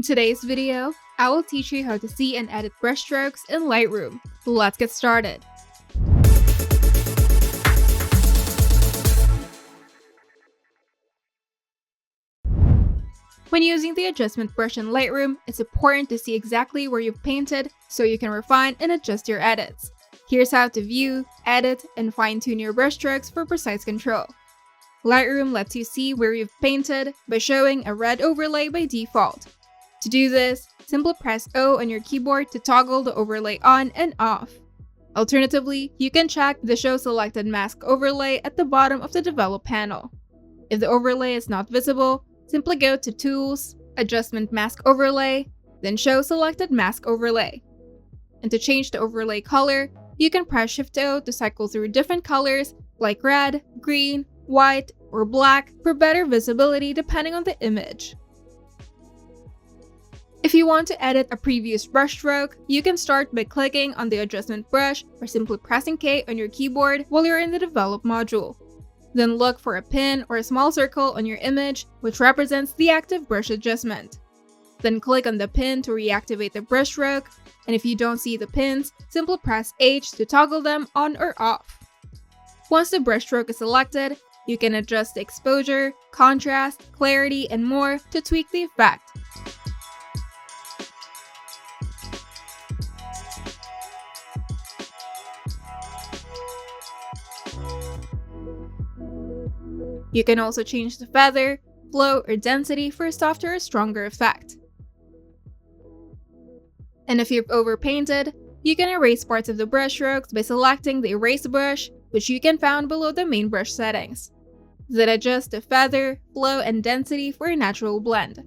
today's video, I will teach you how to see and edit brushstrokes in Lightroom. Let's get started. When using the adjustment brush in Lightroom, it's important to see exactly where you've painted so you can refine and adjust your edits. Here's how to view, edit, and fine-tune your brushstrokes for precise control. Lightroom lets you see where you've painted by showing a red overlay by default. To do this, simply press O on your keyboard to toggle the overlay on and off. Alternatively, you can check the Show Selected Mask overlay at the bottom of the Develop panel. If the overlay is not visible, simply go to Tools, Adjustment Mask Overlay, then Show Selected Mask Overlay. And to change the overlay color, you can press Shift-O to cycle through different colors like red, green, white, or black for better visibility depending on the image. If you want to edit a previous brushstroke, you can start by clicking on the adjustment brush or simply pressing K on your keyboard while you're in the Develop module. Then look for a pin or a small circle on your image, which represents the active brush adjustment. Then click on the pin to reactivate the brushstroke, and if you don't see the pins, simply press H to toggle them on or off. Once the brushstroke is selected, you can adjust the exposure, contrast, clarity, and more to tweak the effect. You can also change the feather, flow, or density for a softer or stronger effect. And if you've overpainted, you can erase parts of the brushstrokes by selecting the Erase brush, which you can find below the main brush settings. Then adjust the feather, flow, and density for a natural blend.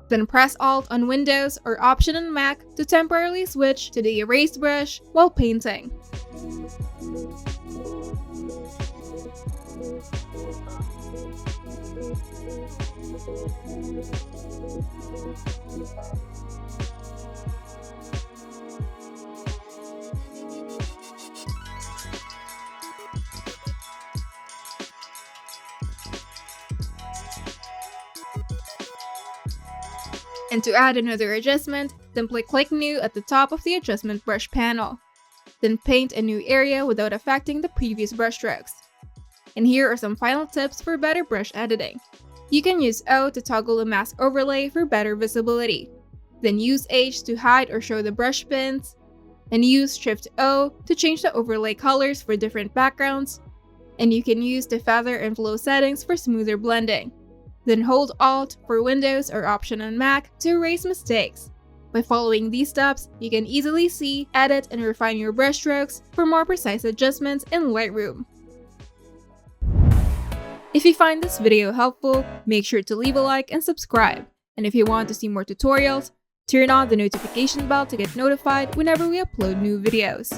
Then press Alt on Windows or Option on Mac to temporarily switch to the Erase brush while painting. And to add another adjustment, simply click New at the top of the Adjustment Brush panel. Then paint a new area without affecting the previous brushstrokes. And here are some final tips for better brush editing. You can use O to toggle the mask overlay for better visibility. Then use H to hide or show the brush pins. And use Shift-O to change the overlay colors for different backgrounds. And you can use the feather and flow settings for smoother blending. Then hold Alt for Windows or Option on Mac to erase mistakes. By following these steps, you can easily see, edit, and refine your brushstrokes for more precise adjustments in Lightroom. If you find this video helpful, make sure to leave a like and subscribe. And if you want to see more tutorials, turn on the notification bell to get notified whenever we upload new videos.